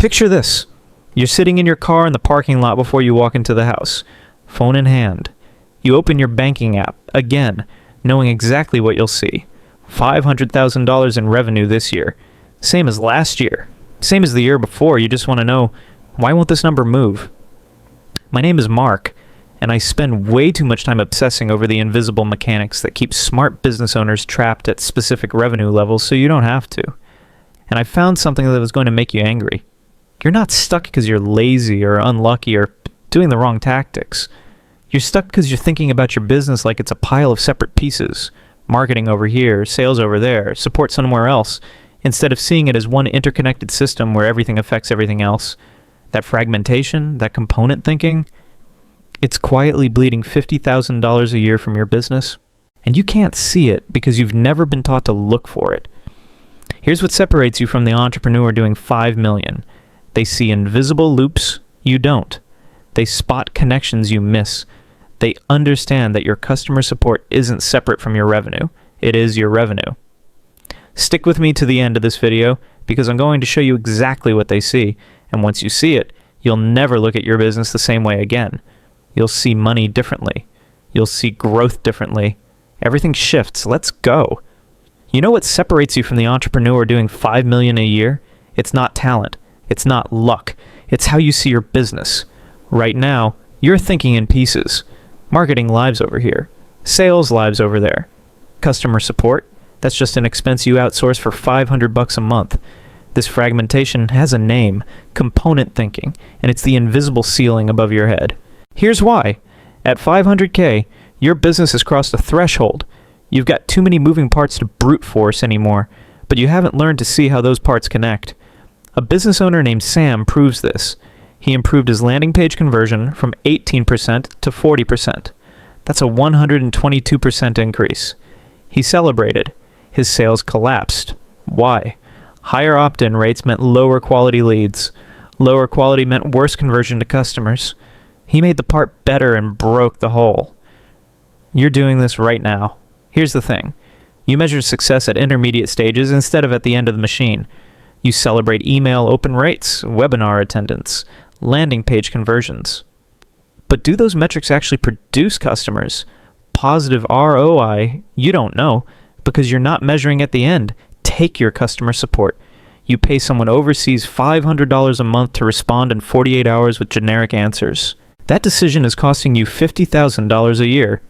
Picture this. You're sitting in your car in the parking lot before you walk into the house, phone in hand. You open your banking app, again, knowing exactly what you'll see. $500,000 in revenue this year. Same as last year. Same as the year before. You just want to know, why won't this number move? My name is Mark, and I spend way too much time obsessing over the invisible mechanics that keep smart business owners trapped at specific revenue levels so you don't have to. And I found something that was going to make you angry. You're not stuck because you're lazy or unlucky or doing the wrong tactics. You're stuck because you're thinking about your business like it's a pile of separate pieces. Marketing over here, sales over there, support somewhere else, instead of seeing it as one interconnected system where everything affects everything else. That fragmentation, that component thinking, it's quietly bleeding $50,000 a year from your business, and you can't see it because you've never been taught to look for it. Here's what separates you from the entrepreneur doing $5 million. They see invisible loops you don't. They spot connections you miss. They understand that your customer support isn't separate from your revenue. It is your revenue. Stick with me to the end of this video because I'm going to show you exactly what they see. And once you see it, you'll never look at your business the same way again. You'll see money differently. You'll see growth differently. Everything shifts. Let's go. You know what separates you from the entrepreneur doing $5 million a year? It's not talent. It's not luck. It's how you see your business. Right now, you're thinking in pieces. Marketing lives over here. Sales lives over there. Customer support, that's just an expense you outsource for $500 a month. This fragmentation has a name, component thinking, and it's the invisible ceiling above your head. Here's why. At $500K, your business has crossed a threshold. You've got too many moving parts to brute force anymore, but you haven't learned to see how those parts connect. A business owner named Sam proves this. He improved his landing page conversion from 18% to 40%. That's a 122% increase. He celebrated. His sales collapsed. Why? Higher opt-in rates meant lower quality leads. Lower quality meant worse conversion to customers. He made the part better and broke the whole. You're doing this right now. Here's the thing. You measure success at intermediate stages instead of at the end of the machine. You celebrate email open rates, webinar attendance, landing page conversions. But do those metrics actually produce customers? Positive ROI? You don't know because you're not measuring at the end. Take your customer support. You pay someone overseas $500 a month to respond in 48 hours with generic answers. That decision is costing you $50,000 a year.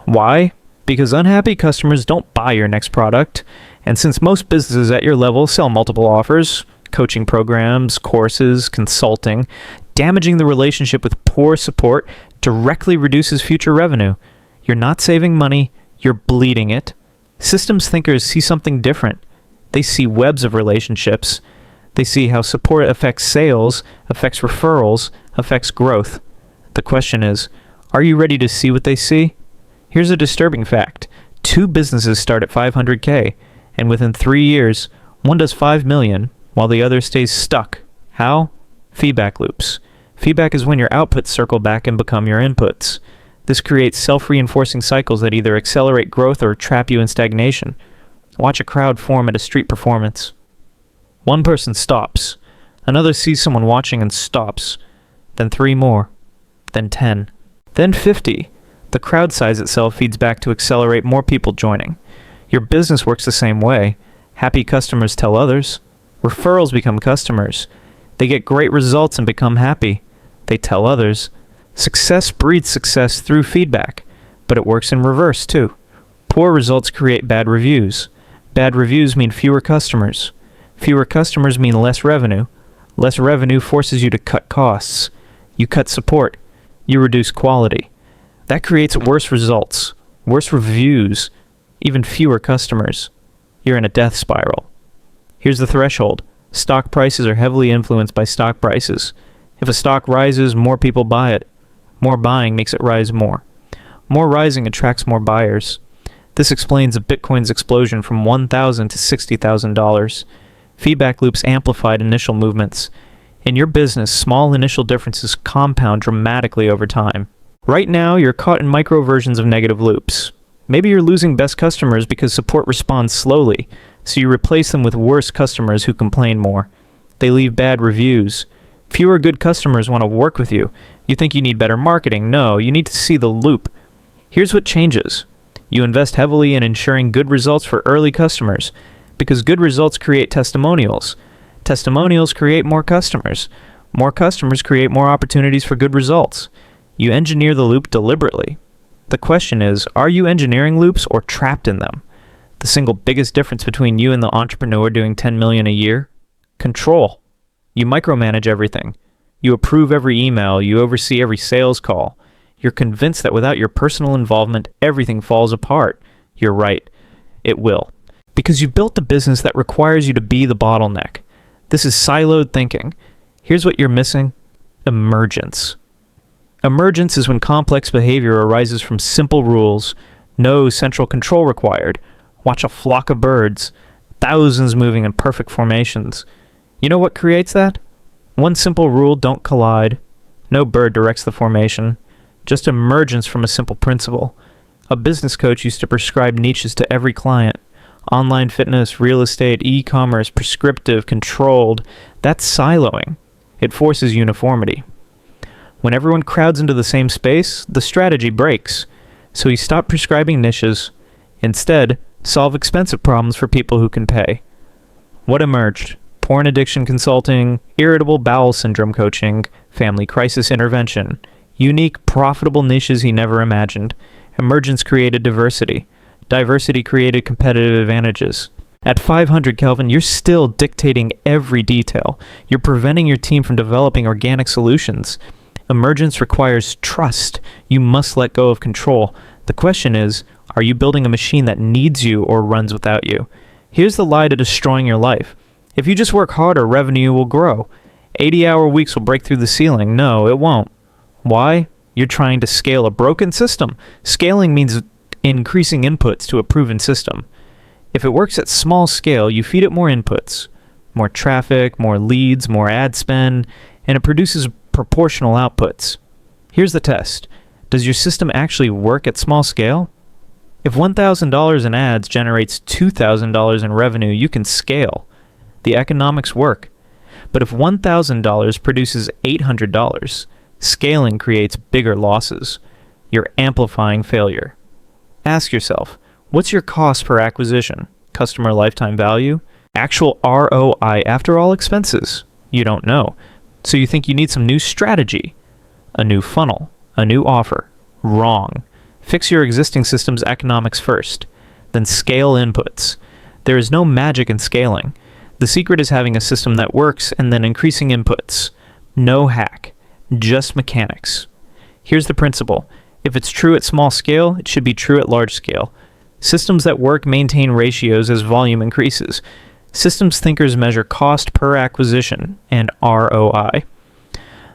Why? Because unhappy customers don't buy your next product. And since most businesses at your level sell multiple offers, coaching programs, courses, consulting, damaging the relationship with poor support directly reduces future revenue. You're not saving money, you're bleeding it. Systems thinkers see something different. They see webs of relationships. They see how support affects sales, affects referrals, affects growth. The question is, are you ready to see what they see? Here's a disturbing fact. 2 businesses start at $500K, and within 3 years, one does $5 million, while the other stays stuck. How? Feedback loops. Feedback is when your outputs circle back and become your inputs. This creates self-reinforcing cycles that either accelerate growth or trap you in stagnation. Watch a crowd form at a street performance. One person stops. Another sees someone watching and stops. Then 3 more. Then 10. Then 50. The crowd size itself feeds back to accelerate more people joining. Your business works the same way. Happy customers tell others. Referrals become customers. They get great results and become happy. They tell others. Success breeds success through feedback, but it works in reverse too. Poor results create bad reviews. Bad reviews mean fewer customers. Fewer customers mean less revenue. Less revenue forces you to cut costs. You cut support. You reduce quality. That creates worse results, worse reviews, even fewer customers. You're in a death spiral. Here's the threshold. Stock prices are heavily influenced by stock prices. If a stock rises, more people buy it. More buying makes it rise more. More rising attracts more buyers. This explains Bitcoin's explosion from $1,000 to $60,000. Feedback loops amplified initial movements. In your business, small initial differences compound dramatically over time. Right now, you're caught in micro versions of negative loops. Maybe you're losing best customers because support responds slowly, so you replace them with worse customers who complain more. They leave bad reviews. Fewer good customers want to work with you. You think you need better marketing. No, you need to see the loop. Here's what changes. You invest heavily in ensuring good results for early customers, because good results create testimonials. Testimonials create more customers. More customers create more opportunities for good results. You engineer the loop deliberately. The question is, are you engineering loops or trapped in them? The single biggest difference between you and the entrepreneur doing 10 million a year? Control. You micromanage everything. You approve every email. You oversee every sales call. You're convinced that without your personal involvement, everything falls apart. You're right. It will. Because you built a business that requires you to be the bottleneck. This is siloed thinking. Here's what you're missing. Emergence. Emergence is when complex behavior arises from simple rules. No central control required. Watch a flock of birds. Thousands moving in perfect formations. You know what creates that? One simple rule: don't collide. No bird directs the formation. Just emergence from a simple principle. A business coach used to prescribe niches to every client. Online fitness, real estate, e-commerce, prescriptive, controlled. That's siloing. It forces uniformity. When everyone crowds into the same space, the strategy breaks. So he stopped prescribing niches. Instead, solve expensive problems for people who can pay. What emerged? Porn addiction consulting, irritable bowel syndrome coaching, family crisis intervention. Unique, profitable niches he never imagined. Emergence created diversity. Diversity created competitive advantages. At 500 Kelvin, you're still dictating every detail. You're preventing your team from developing organic solutions. Emergence requires trust. You must let go of control. The question is, are you building a machine that needs you or runs without you? Here's the lie to destroying your life. If you just work harder, revenue will grow. 80-hour weeks will break through the ceiling. No, it won't. Why? You're trying to scale a broken system. Scaling means increasing inputs to a proven system. If it works at small scale, you feed it more inputs, more traffic, more leads, more ad spend, and it produces proportional outputs. Here's the test. Does your system actually work at small scale? If $1,000 in ads generates $2,000 in revenue, you can scale. The economics work. But if $1,000 produces $800, scaling creates bigger losses. You're amplifying failure. Ask yourself, what's your cost per acquisition? Customer lifetime value? Actual ROI after all expenses? You don't know. So you think you need some new strategy, a new funnel, a new offer. Wrong. Fix your existing system's economics first, then scale inputs. There is no magic in scaling. The secret is having a system that works and then increasing inputs. No hack, just mechanics. Here's the principle. If it's true at small scale, it should be true at large scale. Systems that work maintain ratios as volume increases. Systems thinkers measure cost per acquisition and ROI.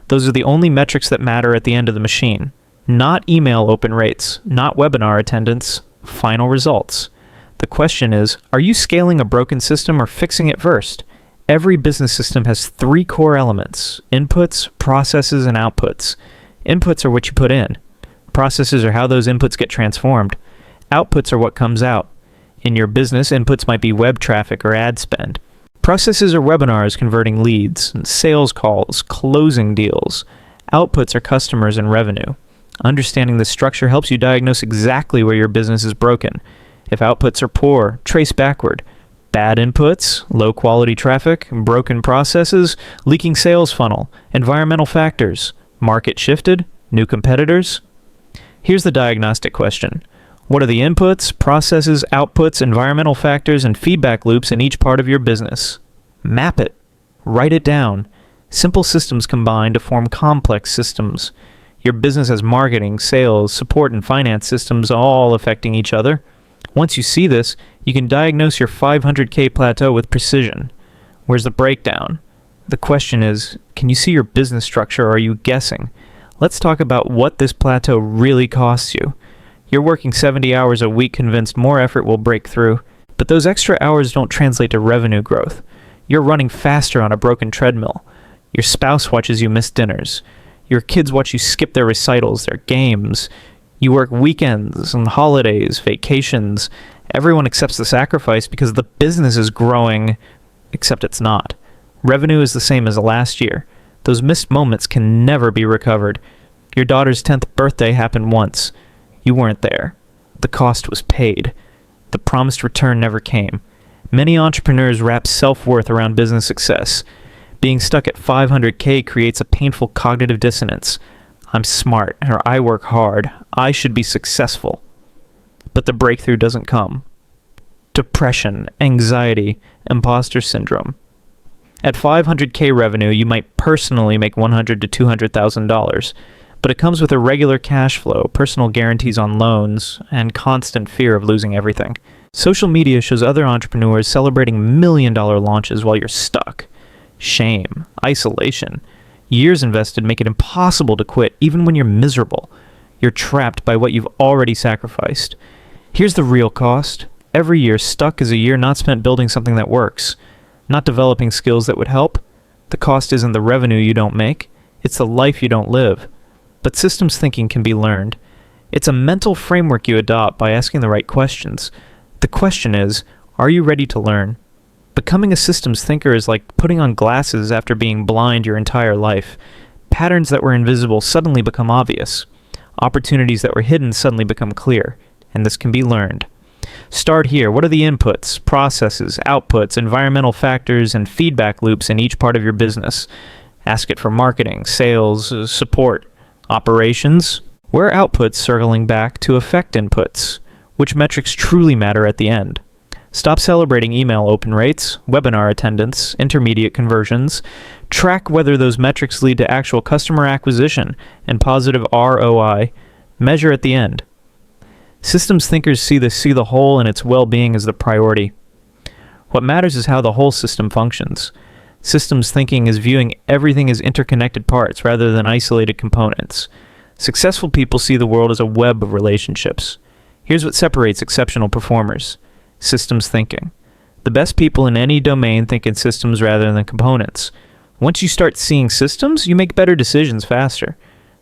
Those are the only metrics that matter at the end of the machine. Not email open rates, not webinar attendance, final results. The question is, are you scaling a broken system or fixing it first? Every business system has three core elements: inputs, processes, and outputs. Inputs are what you put in. Processes are how those inputs get transformed. Outputs are what comes out. In your business, inputs might be web traffic or ad spend. Processes are webinars converting leads, and sales calls, closing deals. Outputs are customers and revenue. Understanding this structure helps you diagnose exactly where your business is broken. If outputs are poor, trace backward. Bad inputs, low quality traffic, broken processes, leaking sales funnel, environmental factors, market shifted, new competitors. Here's the diagnostic question. What are the inputs, processes, outputs, environmental factors, and feedback loops in each part of your business? Map it. Write it down. Simple systems combine to form complex systems. Your business has marketing, sales, support, and finance systems all affecting each other. Once you see this, you can diagnose your 500K plateau with precision. Where's the breakdown? The question is, can you see your business structure or are you guessing? Let's talk about what this plateau really costs you. You're working 70 hours a week convinced more effort will break through, but those extra hours don't translate to revenue growth. You're running faster on a broken treadmill. Your spouse watches you miss dinners. Your kids watch you skip their recitals, their games. You work weekends and holidays, vacations. Everyone accepts the sacrifice because the business is growing, except it's not. Revenue is the same as last year. Those missed moments can never be recovered. Your daughter's 10th birthday happened once. You weren't there. The cost was paid. The promised return never came. Many entrepreneurs wrap self-worth around business success. Being stuck at 500K creates a painful cognitive dissonance. I'm smart, or I work hard. I should be successful. But the breakthrough doesn't come. Depression, anxiety, imposter syndrome. At 500K revenue, you might personally make $100,000 to $200,000, but it comes with irregular cash flow, personal guarantees on loans, and constant fear of losing everything. Social media shows other entrepreneurs celebrating million-dollar launches while you're stuck. Shame, isolation, years invested make it impossible to quit even when you're miserable. You're trapped by what you've already sacrificed. Here's the real cost. Every year stuck is a year not spent building something that works. Not developing skills that would help. The cost isn't the revenue you don't make, it's the life you don't live. But systems thinking can be learned. It's a mental framework you adopt by asking the right questions. The question is, are you ready to learn? Becoming a systems thinker is like putting on glasses after being blind your entire life. Patterns that were invisible suddenly become obvious. Opportunities that were hidden suddenly become clear, and this can be learned. Start here. What are the inputs, processes, outputs, environmental factors, and feedback loops in each part of your business? Ask it for marketing, sales, support, operations. Where are outputs circling back to affect inputs? Which metrics truly matter at the end? Stop celebrating email open rates, webinar attendance, intermediate conversions. Track whether those metrics lead to actual customer acquisition and positive ROI. Measure at the end. Systems thinkers see the whole and its well-being as the priority. What matters is how the whole system functions. Systems thinking is viewing everything as interconnected parts rather than isolated components. Successful people see the world as a web of relationships. Here's what separates exceptional performers. Systems thinking. The best people in any domain think in systems rather than components. Once you start seeing systems, you make better decisions faster.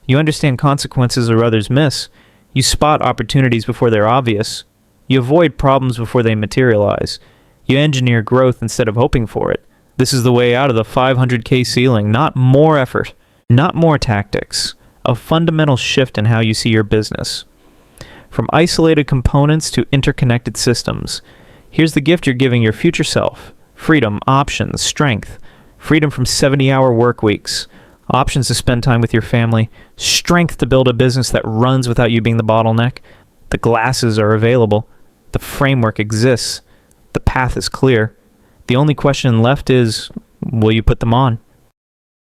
You understand consequences or others miss. You spot opportunities before they're obvious. You avoid problems before they materialize. You engineer growth instead of hoping for it. This is the way out of the 500K ceiling. Not more effort, not more tactics. A fundamental shift in how you see your business. From isolated components to interconnected systems. Here's the gift you're giving your future self. Freedom, options, strength. Freedom from 70-hour work weeks. Options to spend time with your family. Strength to build a business that runs without you being the bottleneck. The glasses are available. The framework exists. The path is clear. The only question left is, will you put them on?